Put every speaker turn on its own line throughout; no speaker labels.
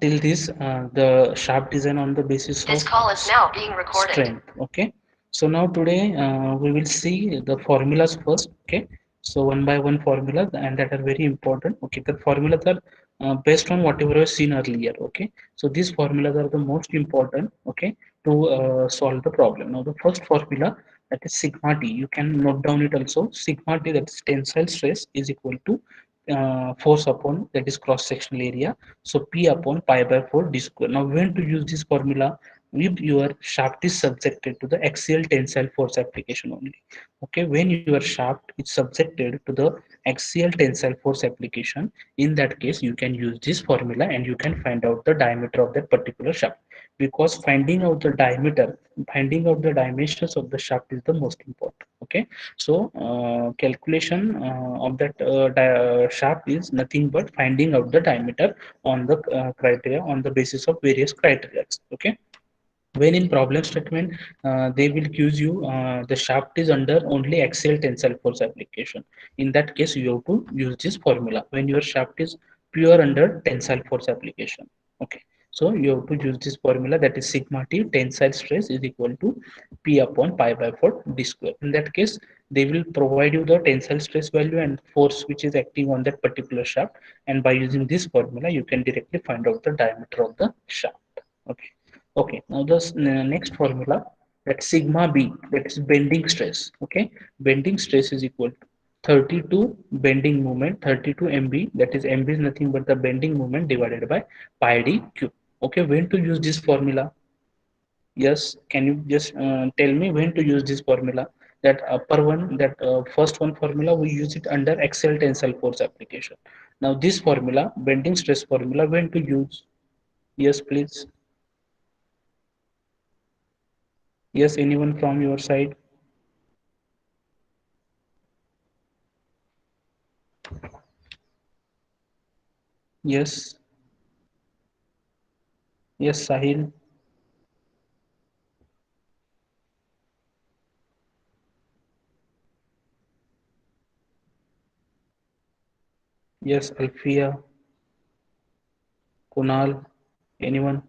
till this the shaft design on the basis
This
of
call is now being recorded.
strength. Okay, so now today we will see the formulas first. Okay, so one by one formulas, and that are very important. Okay, the formulas are based on whatever I've seen earlier. Okay, so these formulas are the most important. Okay, to solve the problem. Now the first formula, that is sigma t, you can note down it also. Sigma t, that is tensile stress, is equal to force upon, that is cross sectional area, so P upon pi by 4 d square. Now when to use this formula? If your shaft is subjected to the axial tensile force application only. Okay, when your shaft is subjected to the axial tensile force application, in that case you can use this formula and you can find out the diameter of that particular shaft, because finding out the diameter, finding out the dimensions of the shaft is the most important. Okay, so calculation of that shaft is nothing but finding out the diameter on the criteria, on the basis of various criteria. Okay, when in problem statement they will accuse you the shaft is under only axial tensile force application. In that case you have to use this formula when your shaft is pure under tensile force application. Okay, so you have to use this formula, that is sigma t tensile stress is equal to P upon pi by 4 d square. In that case they will provide you the tensile stress value and force which is acting on that particular shaft, and by using this formula you can directly find out the diameter of the shaft. Okay. Okay, now the next formula, that sigma b, that is bending stress. Okay, bending stress is equal to 32 bending moment, 32 MB, that is MB is nothing but the bending moment divided by pi d cube. Okay, when to use this formula? Yes, can you just tell me when to use this formula? That upper one, that first one formula, we use it under axial tensile force application. Now this formula, bending stress formula, when to use? Yes, please. Yes, anyone from your side? Yes, yes, Sahil. Yes, Alfia, Kunal. Anyone?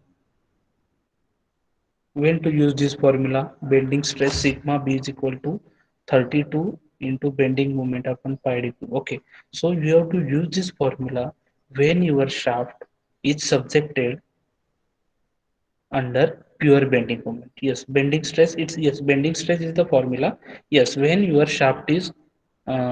When to use this formula? Bending stress sigma b is equal to 32 into bending moment upon pi d cube. Okay, so you have to use this formula when your shaft is subjected under pure bending moment. Yes, bending stress. It's yes, bending stress is the formula. Yes, when your shaft is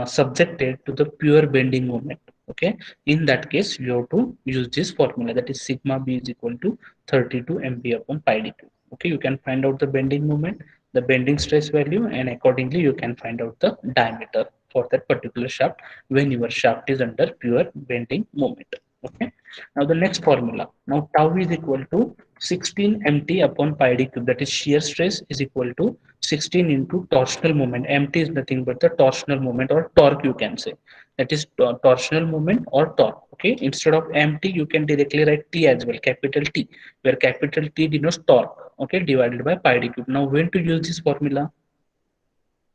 subjected to the pure bending moment. Okay, in that case you have to use this formula, that is sigma b is equal to 32 mb upon pi d cube. Okay, you can find out the bending moment, the bending stress value, and accordingly you can find out the diameter for that particular shaft when your shaft is under pure bending moment. Okay, now the next formula. Now tau is equal to 16 mt upon pi d cube, that is shear stress is equal to 16 into torsional moment. Mt is nothing but the torsional moment or torque, you can say. That is torsional moment or torque. Okay, instead of mt you can directly write t as well, capital T, where capital T denotes torque. Okay, divided by pi d cube. Now when to use this formula?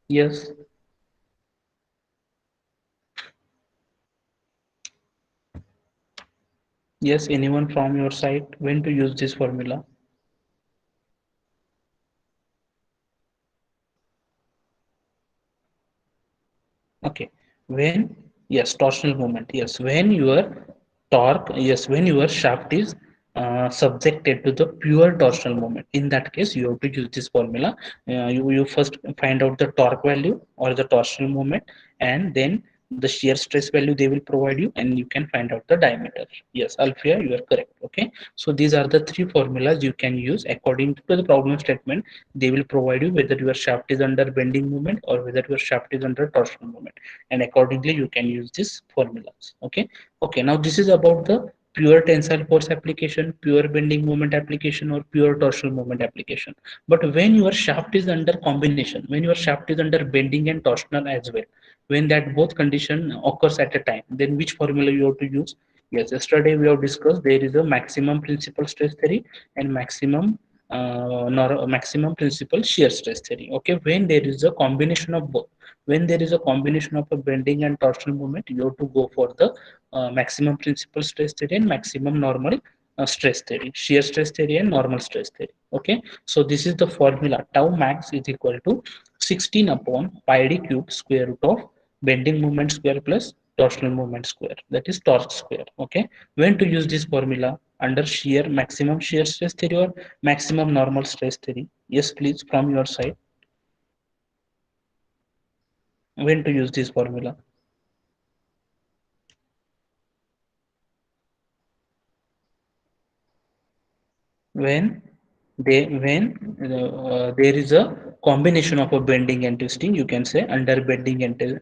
Yes, yes, anyone from your side, when to use this formula? Okay, when, yes, torsional moment. Yes, when your torque, yes, when your shaft is subjected to the pure torsional moment. In that case, you have to use this formula. You first find out the torque value or the torsional moment, and then the shear stress value they will provide you, and you can find out the diameter. Yes, Alfia, you are correct. Okay, so these are the three formulas you can use according to the problem statement. They will provide you whether your shaft is under bending moment or whether your shaft is under torsional moment, and accordingly you can use these formulas. Okay, okay, now this is about the pure tensile force application, pure bending moment application, or pure torsional moment application. But when your shaft is under combination, when your shaft is under bending and torsional as well, when that both condition occurs at a time, then which formula you have to use? Yes, yesterday we have discussed there is a maximum principal stress theory and maximum principal shear stress theory. Okay, when there is a combination of both, when there is a combination of a bending and torsional moment, you have to go for the maximum principal stress theory and maximum normal stress theory, shear stress theory and normal stress theory. Okay, so this is the formula: tau max is equal to 16 upon pi d cube square root of bending moment square plus torsional moment square, that is torque square. Okay, when to use this formula? Under shear maximum shear stress theory or maximum normal stress theory? Yes, please, from your side, when to use this formula? when when there is a combination of a bending and twisting, you can say under bending and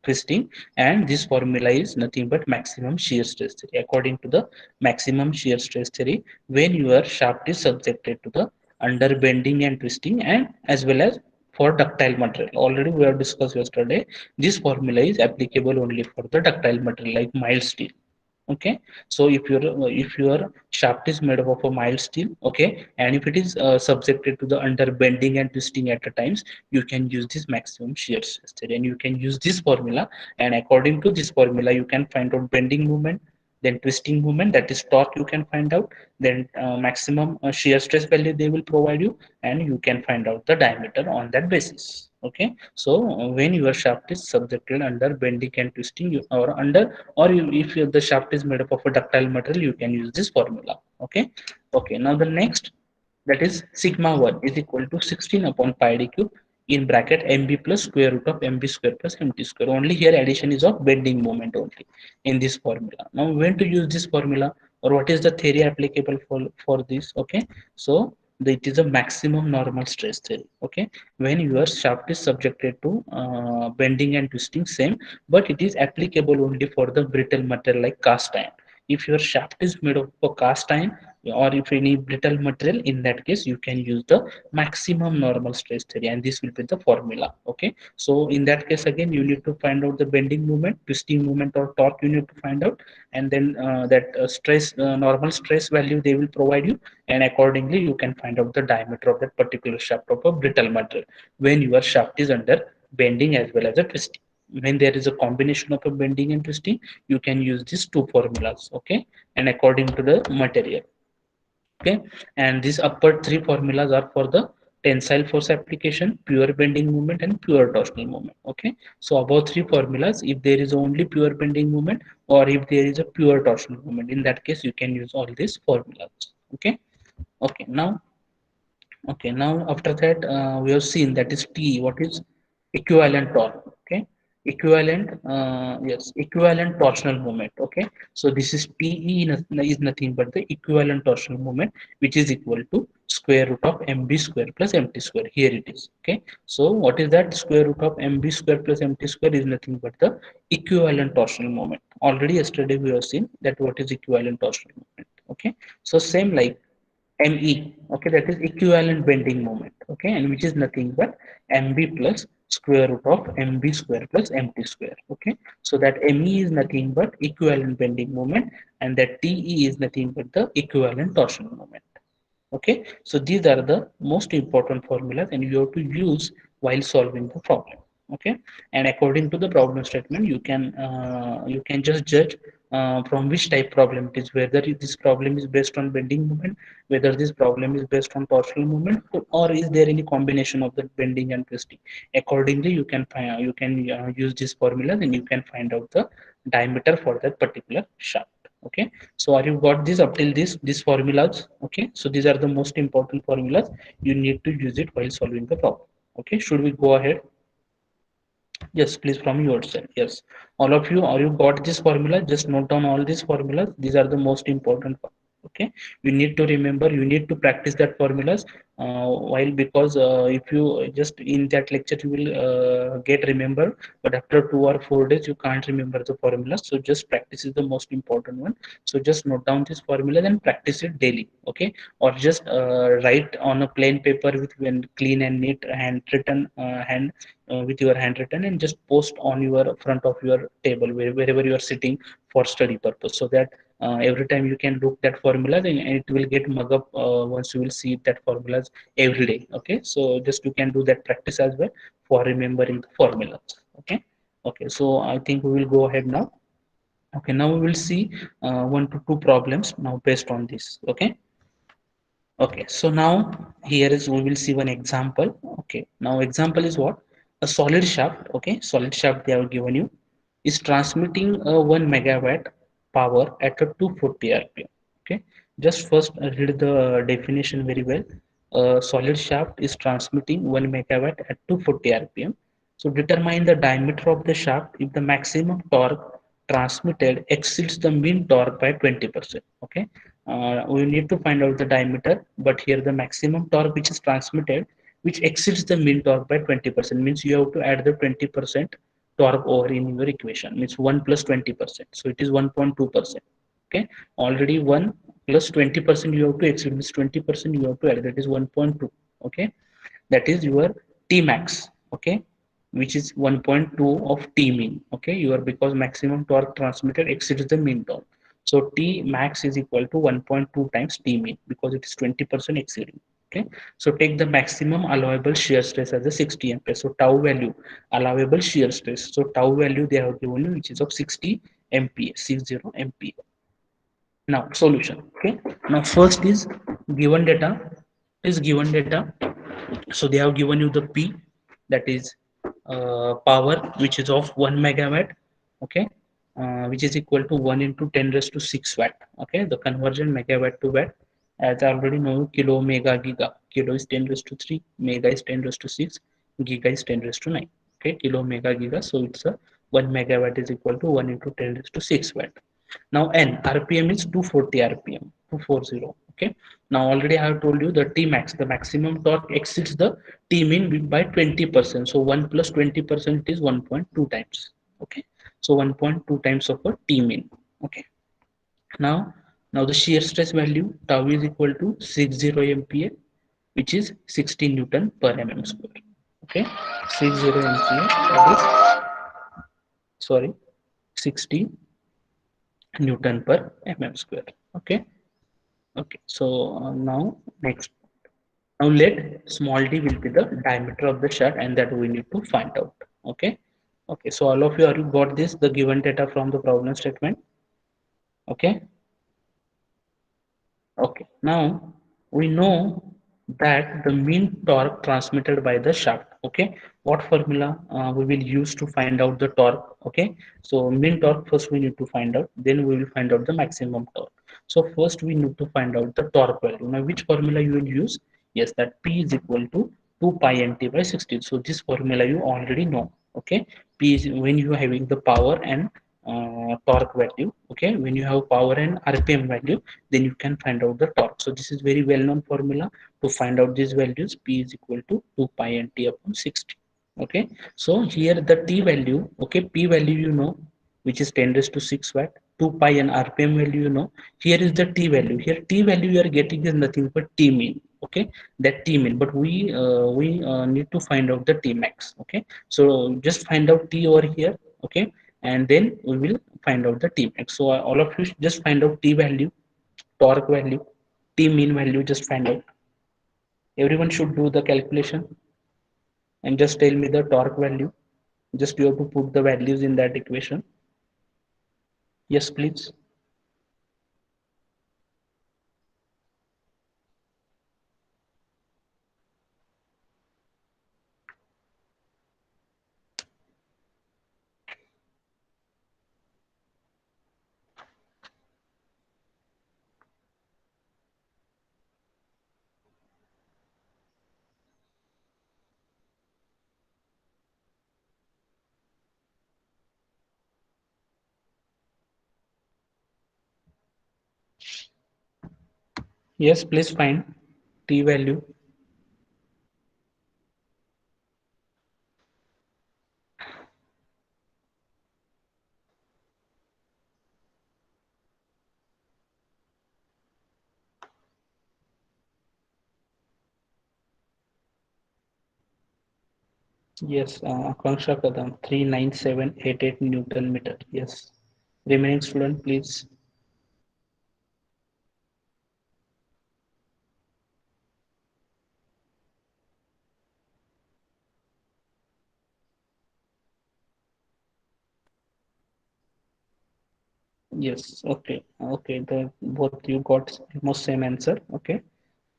twisting, and this formula is nothing but maximum shear stress theory. According to the maximum shear stress theory, when your shaft is subjected to the under bending and twisting, and as well as for ductile material, already we have discussed yesterday, this formula is applicable only for the ductile material like mild steel. Okay, so if your shaft is made up of a mild steel, okay, and if it is subjected to the under bending and twisting at the times, you can use this maximum shear stress theory, and you can use this formula, and according to this formula you can find out bending moment, then twisting moment, that is torque, you can find out, then maximum shear stress value they will provide you, and you can find out the diameter on that basis. Okay, so when your shaft is subjected under bending and twisting, or under, or if the shaft is made up of a ductile material, you can use this formula. Okay, okay, now the next, that is sigma 1 is equal to 16 upon pi d cube in bracket mb plus square root of mb square plus mt square. Only here addition is of bending moment only in this formula. Now when to use this formula, or what is the theory applicable for this? Okay, so it is a maximum normal stress theory. Okay, when your shaft is subjected to bending and twisting, same, but it is applicable only for the brittle material like cast iron. If your shaft is made of a cast iron, or if any brittle material, in that case you can use the maximum normal stress theory, and this will be the formula. Okay, so in that case again you need to find out the bending moment, twisting moment, or torque you need to find out, and then that stress normal stress value they will provide you, and accordingly you can find out the diameter of that particular shaft of a brittle material when your shaft is under bending as well as a twisting. When there is a combination of a bending and twisting, you can use these two formulas. Okay, and according to the material. Okay, and these upper three formulas are for the tensile force application, pure bending moment, and pure torsional moment. Okay, so above three formulas, if there is only pure bending moment, or if there is a pure torsional moment, in that case you can use all these formulas. Okay, okay, now, okay, now after that we have seen that is T. What is equivalent torque? Okay, equivalent, yes, equivalent torsional moment. Okay, so this is TE is nothing but the equivalent torsional moment, which is equal to square root of mb square plus mt square. Here it is. Okay, so what is that? Square root of mb square plus mt square is nothing but the equivalent torsional moment. Already yesterday we have seen that what is equivalent torsional moment. Okay, so same like ME, okay, that is equivalent bending moment, okay, and which is nothing but MB plus square root of MB square plus MT square, okay. So that ME is nothing but equivalent bending moment, and that TE is nothing but the equivalent torsion moment. Okay, so these are the most important formulas, and you have to use while solving the problem. Okay, and according to the problem statement, you can just judge from which type problem it is, whether this problem is based on bending moment, whether this problem is based on torsional moment, or is there any combination of the bending and twisting. Accordingly, you can use these formulas, and you can find out the diameter for that particular shaft. Okay, so are you got this up till these formulas? Okay, so these are the most important formulas. You need to use it while solving the problem. Okay, should we go ahead? Yes, please, from your side. Yes, all of you, are you got this formula? Just note down all these formulas. These are the most important. Okay, you need to remember. You need to practice that formulas. While because if you just in that lecture you will get remember, but after 2 or 4 days you can't remember the formulas. So just practice is the most important one. So just note down this formula and practice it daily. Okay, or just write on a plain paper with when clean and neat handwritten with your handwritten, and just post on your front of your table wherever you are sitting for study purpose, so that every time you can look that formula, then it will get mug up once you will see that formulas every day. Okay, so just you can do that practice as well for remembering the formulas. Okay, okay, so I think we will go ahead now. Okay, now we will see one to two problems now based on this. Okay. Okay, so now here is we will see one example. Okay, now example is what? A solid shaft. Okay, solid shaft they have given you is transmitting a 1 megawatt power at a 240 rpm. Okay, just first read the definition very well. A solid shaft is transmitting 1 megawatt at 240 rpm. So determine the diameter of the shaft if the maximum torque transmitted exceeds the mean torque by 20%. Okay, we need to find out the diameter, but here the maximum torque which is transmitted, which exceeds the mean torque by 20%, means you have to add the 20% torque over in your equation, means 1 plus 20%. So it is 1.2%. Okay, already 1 plus 20% you have to exceed, means 20% you have to add, that is 1.2. Okay, that is your T max. Okay, which is 1.2 of T mean. Okay, your because maximum torque transmitted exceeds the mean torque. So T max is equal to 1.2 times T mean because it is 20% exceeding. Okay, so take the maximum allowable shear stress as a 60 MPa. So tau value allowable shear stress. So tau value they have given you which is of 60 MPa, 60 MPa. Now solution. Okay, now first is given data is given data. So they have given you the P, that is power which is of 1 megawatt. Okay, which is equal to 1 into 10 raised to 6 watt. Okay, the conversion megawatt to watt, as I already know, kilo mega giga. Kilo is 10 raised to 3, mega is 10 raised to 6, giga is 10 raised to 9. Okay, kilo mega giga, so it's a 1 megawatt is equal to 1 into 10 raised to 6 watt. Now N RPM is 240 RPM, 240. Okay, now already I have told you the T max, the maximum torque exceeds the T mean by 20%. So 1 plus 20% is 1.2 times. Okay, so 1.2 times of a T mean. Okay, now the shear stress value tau is equal to 60 MPa, which is 60 Newton per mm square. Okay, 60 MPa, that is, sorry, 60 Newton per mm square. Okay, okay. So now next, now let small d will be the diameter of the shaft, and that we need to find out. Okay, okay. So all of you are you got this the given data from the problem statement. Okay, okay. Now we know that the mean torque transmitted by the shaft. Okay, what formula we will use to find out the torque? Okay, so mean torque first we need to find out, then we will find out the maximum torque. So first we need to find out the torque value. Now which formula you will use? Yes, that P is equal to 2 pi nt by 60. So this formula you already know. Okay, P is when you are having the power and torque value. Okay, when you have power and rpm value, then you can find out the torque. So this is very well known formula to find out these values. P is equal to 2 pi n t upon 60. Okay, so here the t value, okay, P value you know, which is 10 raised to 6 watt. 2 pi and rpm value you know. Here is the t value. Here t value you are getting is nothing but t mean. Okay, that t mean, but we need to find out the t max. Okay, so just find out t over here. Okay, and then we will find out the t max. So all of you just find out t value, torque value, t mean value, just find out. Everyone should do the calculation and just tell me the torque value. Just you have to put the values in that equation. Yes, please. Yes, please find t value. Yes, Akanksha Kadam, 39788 Newton meter. Yes. Remaining student, please. Yes. Okay. Okay. The both you got almost same answer. Okay.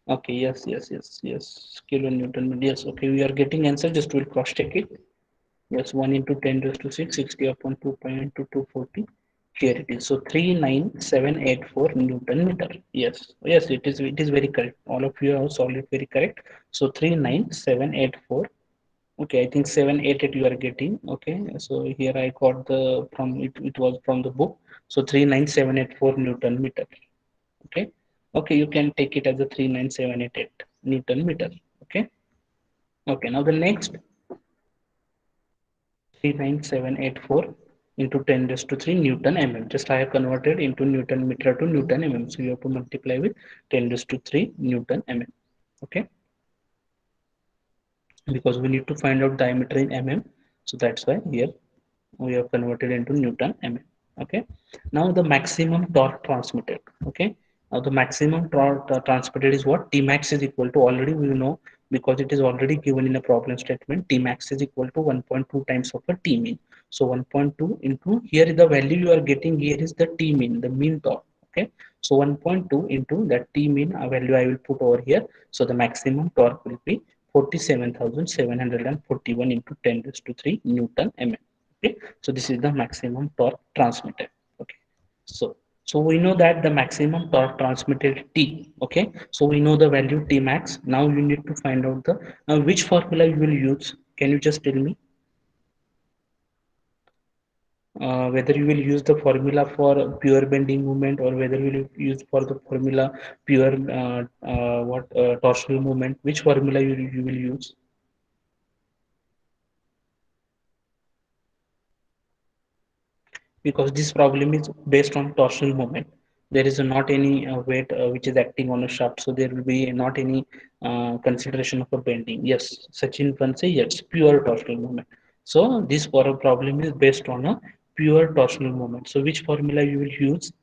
Okay. Yes. Yes. Yes. Yes. Kilonewton. Yes. Okay. We are getting answer. Just we'll cross check it. Yes. 1 into 10 raised to 6, 60 upon 2 pi into 240. Here it is. So 39784 Newton meter. Yes. Yes. It is very correct. All of you have solved it very correct. So 39784. Okay, I think 788 you are getting. Okay, so here I got the from it, it was from the book. So 39784 Newton meter. Okay, okay, you can take it as a 39788 Newton meter. Okay, okay, now the next 39784 into 10 raised to 3 Newton mm. Just I have converted into Newton meter to Newton mm. So you have to multiply with 10 raised to 3 Newton mm. Okay, because we need to find out diameter in mm. So that's why here we have converted into Newton mm. Okay, now the maximum torque transmitted. Okay, now the maximum torque transmitted is what? Tmax is equal to, already we know, because it is already given in a problem statement. Tmax is equal to 1.2 times of a T mean. So 1.2 into, here the value you are getting here is the T mean, the mean torque. Okay, so 1.2 into that T mean value I will put over here. So the maximum torque will be 47,741 into 10 raised to 3 Newton mm. Okay, so this is the maximum torque transmitted. Okay, so we know that the maximum torque transmitted T. Okay, so we know the value T max. Now you need to find out the which formula you will use. Can you just tell me whether you will use the formula for pure bending moment, or whether you will use for the formula pure what torsional moment? Which formula you will use? Because this problem is based on torsional moment. There is not any weight which is acting on a shaft, so there will be not any consideration of a bending. Yes, Sachin can say yes, pure torsional moment. So this problem is based on a pure torsional moment. So which formula you will use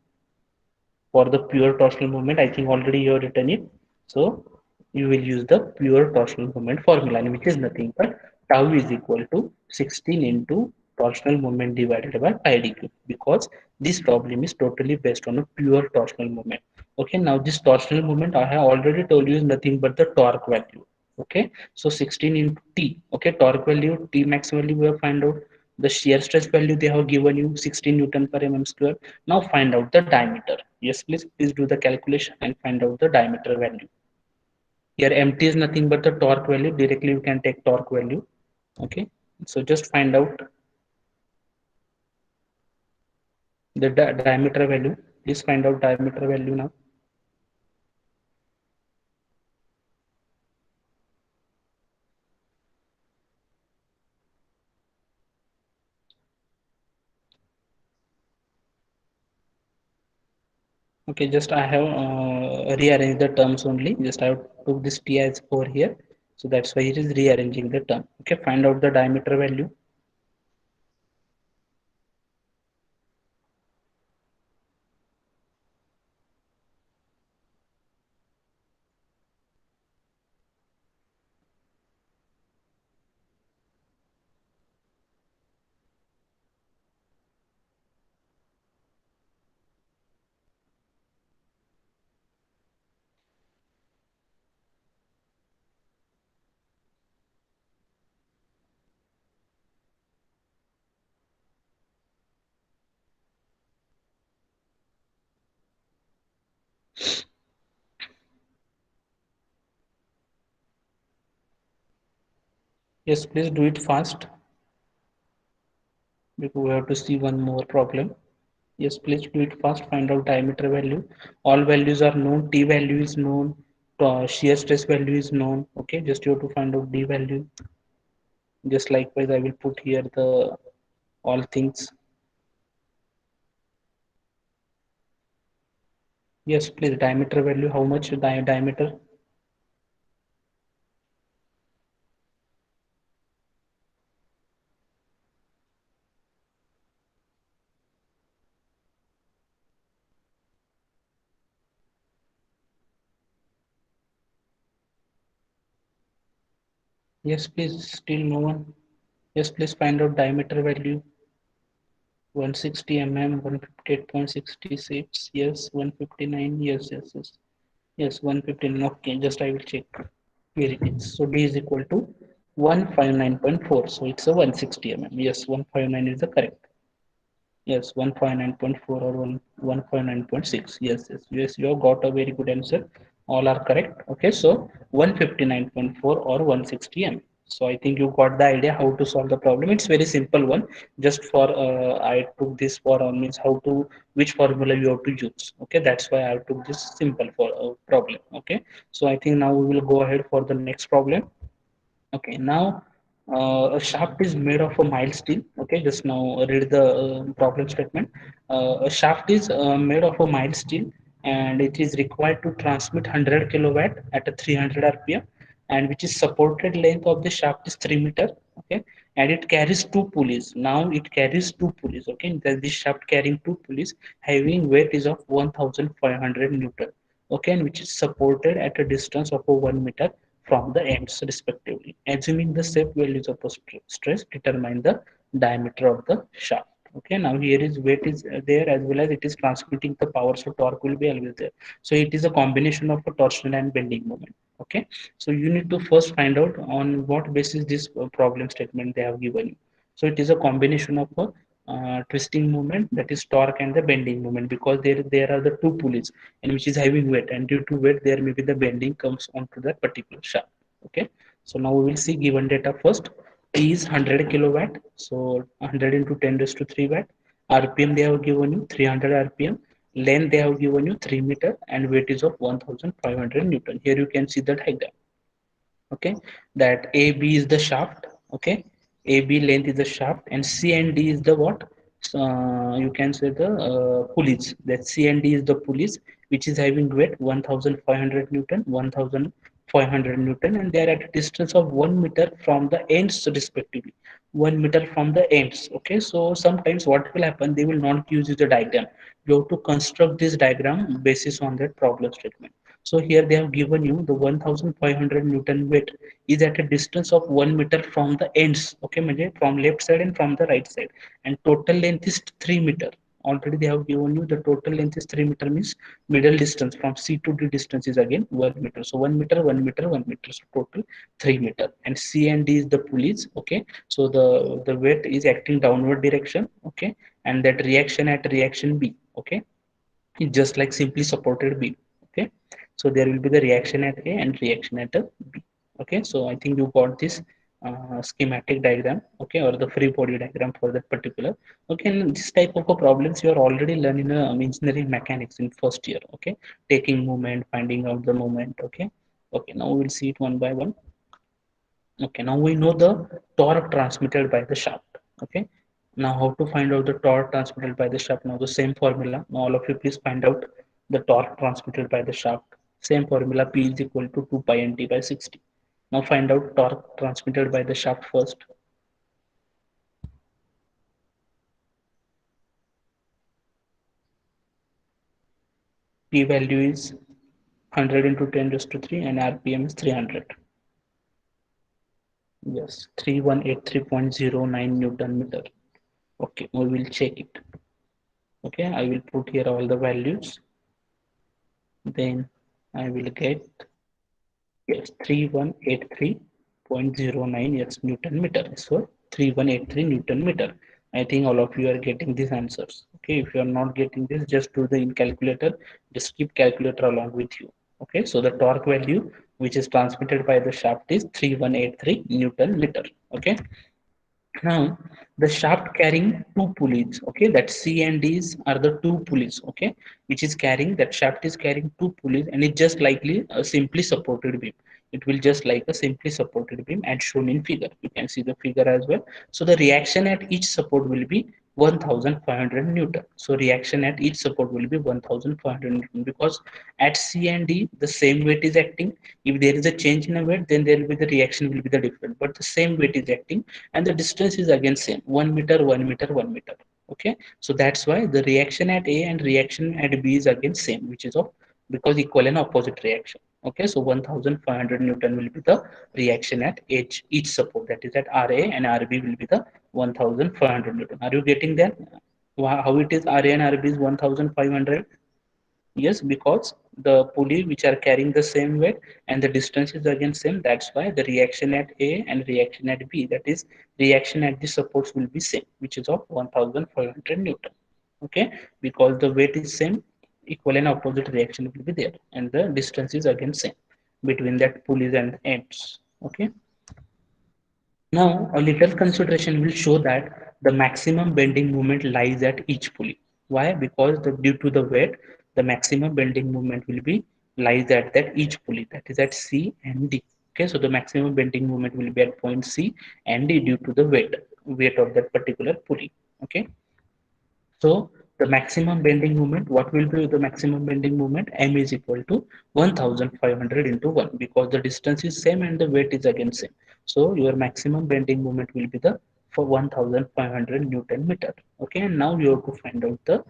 for the pure torsional moment? I think already you have written it. So you will use the pure torsional moment formula, and which is nothing but tau is equal to 16 into torsional moment divided by pi d cube, because this problem is totally based on a pure torsional moment. Okay, now this torsional moment I have already told you is nothing but the torque value. Okay, so 16 into T. Okay, torque value, T max value we have find out. The shear stress value they have given you 16 Newton per mm square. Now find out the diameter. Yes, please do the calculation and find out the diameter value. Here MT is nothing but the torque value. Directly you can take torque value. Okay, so just find out the diameter value. Please find out diameter value now. Okay, just I have rearranged the terms only. Just I have took this T as over here. So that's why it is rearranging the term. Okay, find out the diameter value. Yes, please do it fast because we have to see one more problem. Yes, please do it fast. Find out diameter value. All values are known. T value is known. Shear stress value is known. Okay, just you have to find out D value. Just likewise, I will put here the all things. Yes, please diameter value. How much diameter? Yes, please. Still no one. Yes, please find out diameter value. 160 mm, 158.66, yes, 159, yes, yes, yes, yes, 115, okay, just I will check. Here it is. So D is equal to 159.4. So it's a 160 mm. Yes, 159 is the correct. Yes, 159.4 or 159.6. Yes, yes, yes, you have got a very good answer. All are correct. Okay, so 159.4 or 160 m. So I think you got the idea how to solve the problem. It's very simple one. Just for I took this for means how to which formula you have to use. Okay, that's why I took this simple for problem. Okay, so I think now we will go ahead for the next problem. Okay, now a shaft is made of a mild steel. Okay, just now read the problem statement. A shaft is made of a mild steel and it is required to transmit 100 kilowatt at a 300 rpm, and which is supported length of the shaft is 3 meter. Okay, and it carries two pulleys. Now it carries two pulleys. Okay, this shaft carrying two pulleys having weight is of 1500 newton. Okay, and which is supported at a distance of a 1 meter from the ends respectively. Assuming the safe values of the stress determine the diameter of the shaft. Okay, now here is weight is there as well as it is transmitting the power, so torque will be always there. So it is a combination of a torsional and bending moment. Okay, so you need to first find out on what basis this problem statement they have given you. So it is a combination of a twisting moment, that is torque, and the bending moment, because there are the two pulleys and which is having weight, and due to weight there may be the bending comes onto that particular shaft. Okay, so now we will see given data first. T is 100 kilowatt, so 100 into 10 raised to 3 watt. RPM they have given you 300 RPM. Length they have given you 3 meter, and weight is of 1500 Newton. Here you can see the diagram. Okay, that AB is the shaft. Okay, AB length is the shaft, and C and D is the what, you can say the pulleys. That C and D is the pulleys which is having weight 1500 newton, 1500 newton, and they are at a distance of 1 meter from the ends respectively. 1 meter from the ends. Okay, so sometimes what will happen, they will not use the diagram. You have to construct this diagram basis on that problem statement. So here they have given you the 1500 Newton weight is at a distance of 1 meter from the ends. Okay, म्हणजे from left side and from the right side. And total length is 3 meter. Already they have given you the total length is 3 meter, means middle distance from C to D distance is again 1 meter. So 1 meter, 1 meter, 1 meter. So total 3 meter. And C and D is the pulleys. Okay. So the weight is acting downward direction. Okay. And that reaction at reaction B. Okay, just like simply supported beam. Okay, so there will be the reaction at A and reaction at a B. Okay, so I think you got this schematic diagram. Okay, or the free body diagram for that particular. Okay, and this type of a problems you are already learning engineering mechanics in first year. Okay, taking moment, finding out the moment. Okay, okay, now we'll see it one by one. Okay, now we know the torque transmitted by the shaft. Okay, now how to find out the torque transmitted by the shaft? Now the same formula. Now all of you please find out the torque transmitted by the shaft. Same formula, P is equal to 2 pi nt by 60. Now find out torque transmitted by the shaft first. P value is 100 into 10 raised to 3 and RPM is 300. Yes, 3183.09 Newton meter. Okay, we will check it. Okay, I will put here all the values. Then I will get, yes, 3183.09, yes, Newton meter. So 3183 Newton meter. I think all of you are getting these answers. Okay, if you are not getting this, just do the in calculator, just keep calculator along with you. Okay, so the torque value which is transmitted by the shaft is 3183 Newton meter. Okay, now the shaft carrying two pulleys. Okay, that C and D's are the two pulleys. Okay, which is carrying, that shaft is carrying two pulleys, and it's just likely a simply supported beam. It will just like a simply supported beam as shown in figure. You can see the figure as well. So the reaction at each support will be 1500 Newton. So reaction at each support will be 1500 Newton, because at C and D the same weight is acting. If there is a change in a weight, then there will be the reaction will be the different, but the same weight is acting, and the distance is again same, 1 meter, 1 meter, 1 meter. Okay, so that's why the reaction at A and reaction at B is again same, which is of, because equal and opposite reaction. Okay, so 1500 Newton will be the reaction at each support, that is at RA, and RB will be the 1500 Newton. Are you getting that? How it is RA and RB is 1500? Yes, because the pulley which are carrying the same weight and the distance is again same. That's why the reaction at A and reaction at B, that is reaction at the supports, will be same, which is of 1500 Newton. Okay, because the weight is same, equal and opposite reaction will be there, and the distance is again same between that pulleys and ends. Okay. Now, a little consideration will show that the maximum bending moment lies at each pulley. Why? Because due to the weight, the maximum bending moment will be lies at that each pulley, that is at C and D. Okay, so the maximum bending moment will be at point C and D due to the weight of that particular pulley. Okay, so the maximum bending moment, what will be the maximum bending moment? M is equal to 1500 into 1, because the distance is same and the weight is again same. So your maximum bending moment will be the for 1500 Newton meter. Okay, and now you have to find out the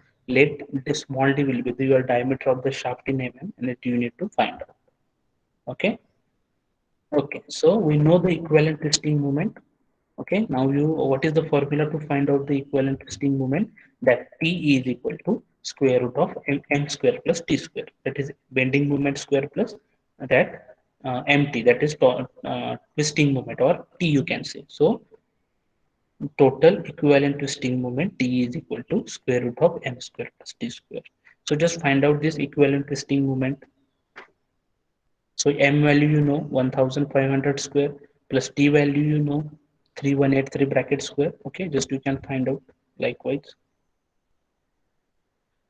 small d will be your diameter of the shaft in mm, and that you need to find out. Okay. Okay, so we know the equivalent twisting moment. Okay, now what is the formula to find out the equivalent twisting moment? That T is equal to square root of m square plus t square. That is bending moment square plus that mt, that is twisting moment, or T you can say. So total equivalent twisting moment T is equal to square root of m square plus t square. So just find out this equivalent twisting moment. So m value you know 1500 square plus t value you know 3183 bracket square. Okay, just you can find out likewise.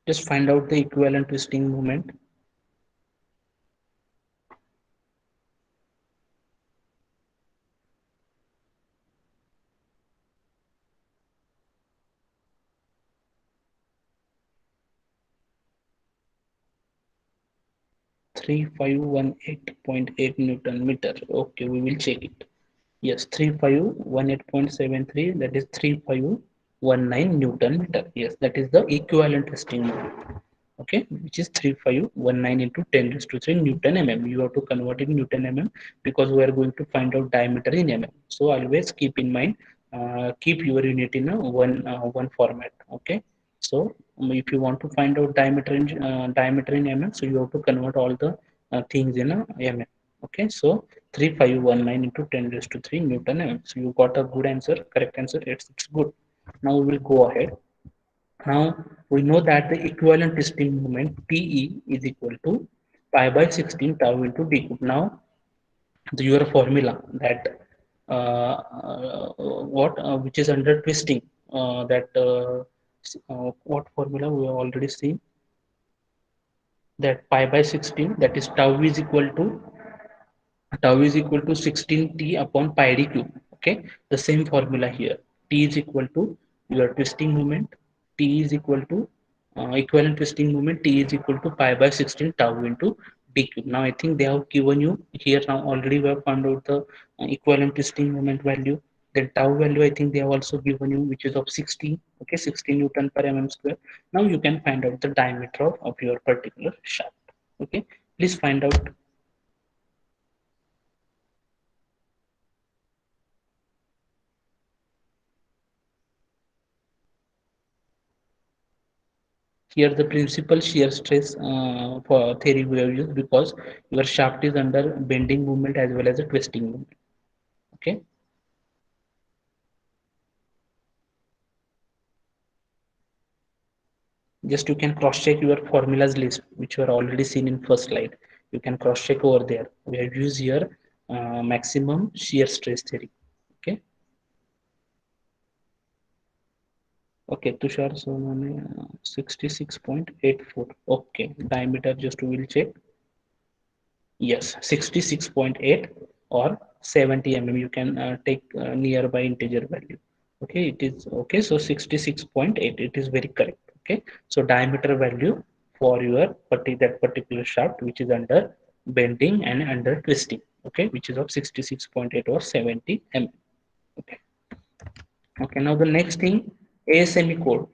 Just find out the equivalent twisting moment. 3518.8 Newton meter. Okay, we will check it. Yes, 3518.73, that is 3519 Newton meter. Yes, that is the equivalent twisting moment. Okay, which is 3519 into 10 raised to 3 Newton mm. You have to convert it in Newton mm because we are going to find out diameter in mm. So always keep in mind, keep your unit in a one format. Okay, so if you want to find out diameter in mm, so you have to convert all the things in a mm. Okay, so 3519 into 10 raised to 3 Newton mm. So you got a good answer, correct answer. It's good. Now we will go ahead. Now we know that the equivalent twisting moment TE is equal to pi by 16 tau into d cube. Now your formula that what which is under twisting, that what formula we have already seen, that pi by 16, that is tau is equal to 16t upon pi d cube. Okay, the same formula here. T is equal to your twisting moment. T is equal to equivalent twisting moment. T is equal to pi by 16 tau into d cube. Now I think they have given you here. Now already we have found out the equivalent twisting moment value. Then tau value I think they have also given you, which is of 16. Okay, 16 Newton per mm square. Now you can find out the diameter of your particular shaft. Okay, please find out. Here the principal shear stress for theory we have used because your shaft is under bending movement as well as a twisting movement. Okay, just you can cross check your formulas list which were already seen in first slide. You can cross check over there. We have used here maximum shear stress theory. Okay, okay, Tushar, so 66.84. Okay, diameter just we will check. Yes, 66.8 or 70 mm. You can take nearby integer value. Okay, it is okay. So 66.8, it is very correct. Okay, so diameter value for your that particular shaft which is under bending and under twisting. Okay, which is of 66.8 or 70 mm. Okay. Okay, now the next thing, ASME code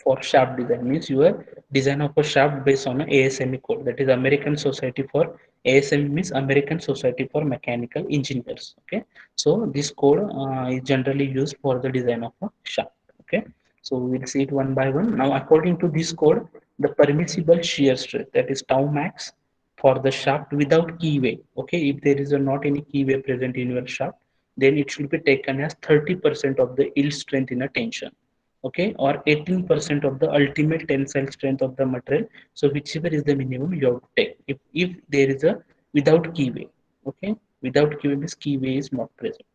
for shaft design means your design of a shaft based on a ASME code. That is American Society for ASME means American Society for Mechanical Engineers. Okay, so this code is generally used for the design of a shaft. Okay, So we'll see it one by one. Now, according to this code, the permissible shear stress, that is tau max for the shaft without keyway. Okay, if there is not any keyway present in your shaft, then it should be taken as 30% of the yield strength in a tension. Okay, or 18% of the ultimate tensile strength of the material. So whichever is the minimum you have to take. If there is a without keyway, okay, without keyway means keyway is not present.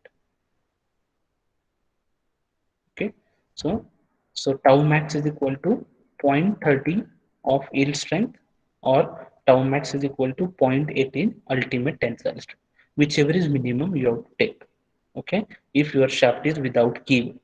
Okay, so tau max is equal to 0.30 of yield strength, or tau max is equal to 0.18 ultimate tensile strength, whichever is minimum you have to take. Okay, if your shaft is without keyway.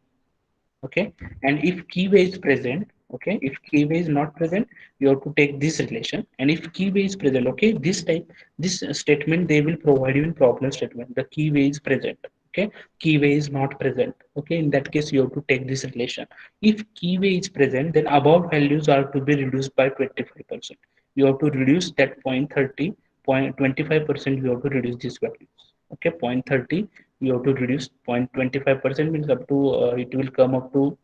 Okay, and if keyway is present, okay, if keyway is not present, you have to take this relation. And if keyway is present, okay, this type, this statement they will provide you in problem statement, the keyway is present. Okay, keyway is not present, okay, in that case you have to take this relation. If keyway is present, then above values are to be reduced by 25%. You have to reduce that 0.30, 0.25%, you have to reduce these values. Okay, 0.30 you have to reduce 0.25% means up to it will come up to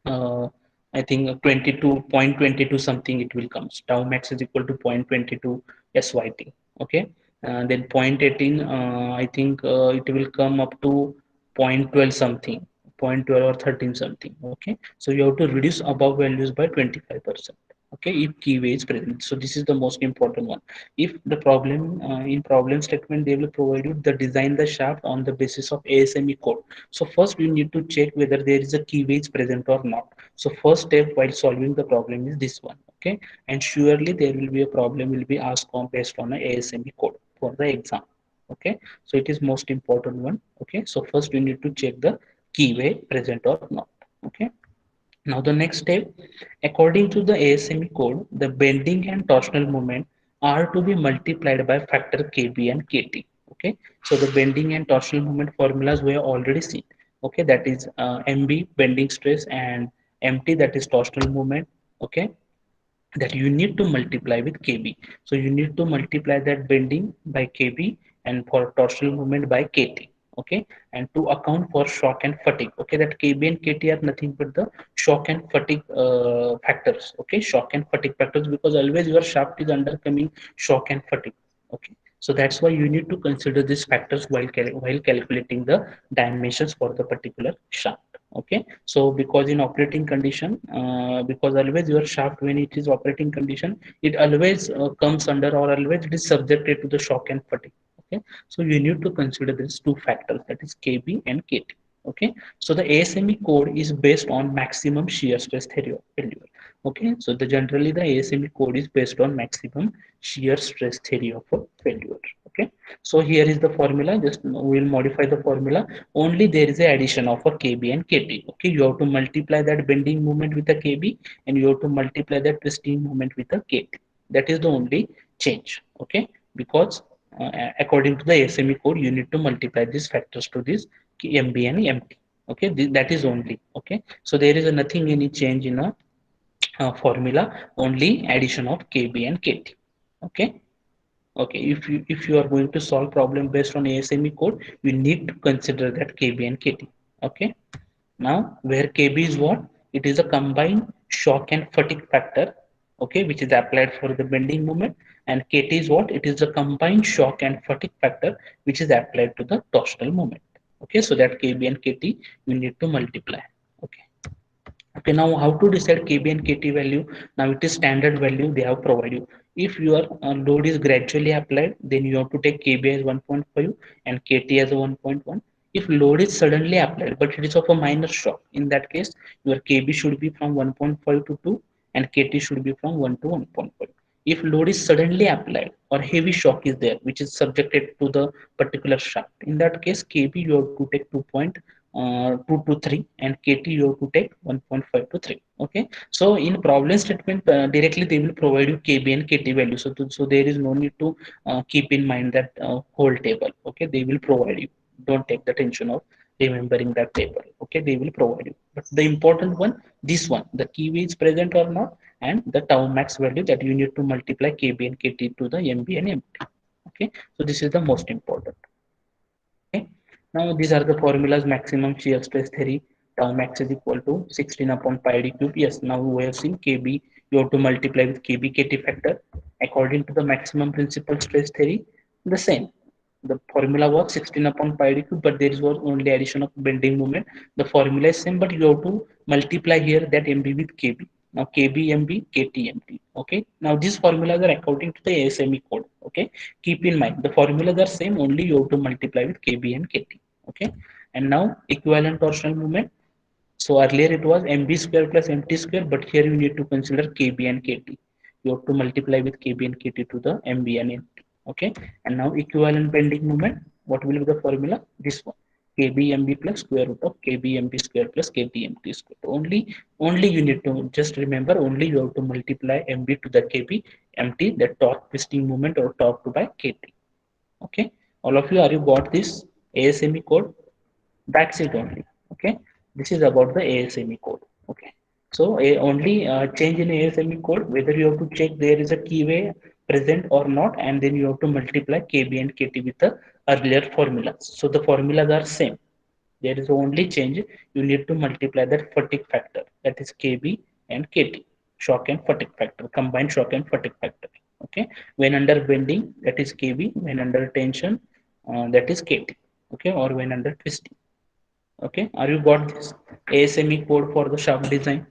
uh, I think 22.22 something it will come. Tau max is equal to 0.22 SYT. Okay, then 0.18 I think it will come up to 0.12 something, 0.12 or 13 something. Okay, so you have to reduce above values by 25%. Okay, if keyway is present. So this is the most important one. If the problem in problem statement they will provide you the design the shaft on the basis of ASME code. So first you need to check whether there is a keyway is present or not. So first step while solving the problem is this one. Okay, and surely there will be a problem will be asked on based on a ASME code for the exam. Okay, so it is most important one. Okay, so first you need to check the keyway present or not. Okay, now the next step, according to the ASME code, the bending and torsional moment are to be multiplied by factor KB and KT. Okay, so the bending and torsional moment formulas we have already seen. Okay, that is MB bending stress and MT, that is torsional moment. Okay, that you need to multiply with KB. So you need to multiply that bending by KB and for torsional movement by KT. Okay, and to account for shock and fatigue. Okay, that KB and KT are nothing but the shock and fatigue factors. Okay, shock and fatigue factors, because always your shaft is undergoing shock and fatigue. Okay, so that's why you need to consider these factors while calculating the dimensions for the particular shaft. Okay, so because in operating condition, because always your shaft when it is operating condition, it always comes under or always it is subjected to the shock and fatigue. Okay, so you need to consider these two factors, that is KB and KT. Okay, so the ASME code is based on maximum shear stress failure. Okay, so the generally the ASME code is based on maximum shear stress theory of a failure. Okay, so here is the formula, just we will modify the formula. Only there is a addition of a KB and KT. Okay, you have to multiply that bending moment with a KB, and you have to multiply that twisting moment with a KT. That is the only change. Okay, because according to the ASME code, you need to multiply these factors to this MB and MT. Okay, that is only. Okay, so there is nothing any change in a formula, only addition of KB and KT. Okay, okay, if you are going to solve problem based on ASME code, you need to consider that KB and KT. Okay, now where KB is what, it is a combined shock and fatigue factor. Okay, which is applied for the bending moment. And KT is what, it is a combined shock and fatigue factor which is applied to the torsional moment. Okay, so that KB and KT you need to multiply. Okay, okay, now how to decide KB and KT value? Now it is standard value they have provided you. If your load is gradually applied, then you have to take KB as 1.5 and KT as a 1.1. If load is suddenly applied, but it is of a minor shock, in that case, your KB should be from 1.5 to 2 and KT should be from 1 to 1.5. If load is suddenly applied or heavy shock is there, which is subjected to the particular shaft, in that case, KB you have to take 2 to 3 and KT you have to take 1.5 to 3. Okay, so in problem statement directly they will provide you KB and KT value. So there is no need to keep in mind that whole table. Okay, they will provide you. Don't take the tension of remembering that table. Okay, they will provide you. But the important one, this one, the keyway is present or not, and the tau max value that you need to multiply KB and KT to the MB and MT. Okay, so this is the most important. Okay, now these are the formulas: maximum shear stress theory, tau max is equal to 16 upon pi d cube. Yes, now we have seen kb, you have to multiply with kb kt factor according to the maximum principal stress theory. The same, the formula was 16 upon pi d cube, but there was only addition of bending moment. The formula is same, but you have to multiply here that mb with kb. Now kb mb kt mb. Okay, now these formulas are according to the ASME code. Okay, keep in mind the formulas are same, only you have to multiply with kb and kt. Okay, and now equivalent torsional moment. So earlier it was mb square plus mt square, but here you need to consider kb and kt. You have to multiply with kb and kt to the mb and mt. Okay, and now equivalent bending moment. What will be the formula? This one, kb mb plus square root of kb mb square plus kt mt square. Only you need to just remember, only you have to multiply mb to the kb, mt the torque twisting moment or torque to by kt. Okay, all of you, are you got this ASME code? That's it only. Okay, this is about the ASME code. Okay, so only change in ASME code, whether you have to check there is a keyway present or not, and then you have to multiply kb and kt with the earlier formulas. So the formulas are same. There is only change, you need to multiply that fatigue factor, that is kb and kt, shock and fatigue factor, combined shock and fatigue factor. Okay, when under bending, that is kb, when under tension, that is kt. Okay, or when under twisting. Okay, are you got this ASME code for the shaft design?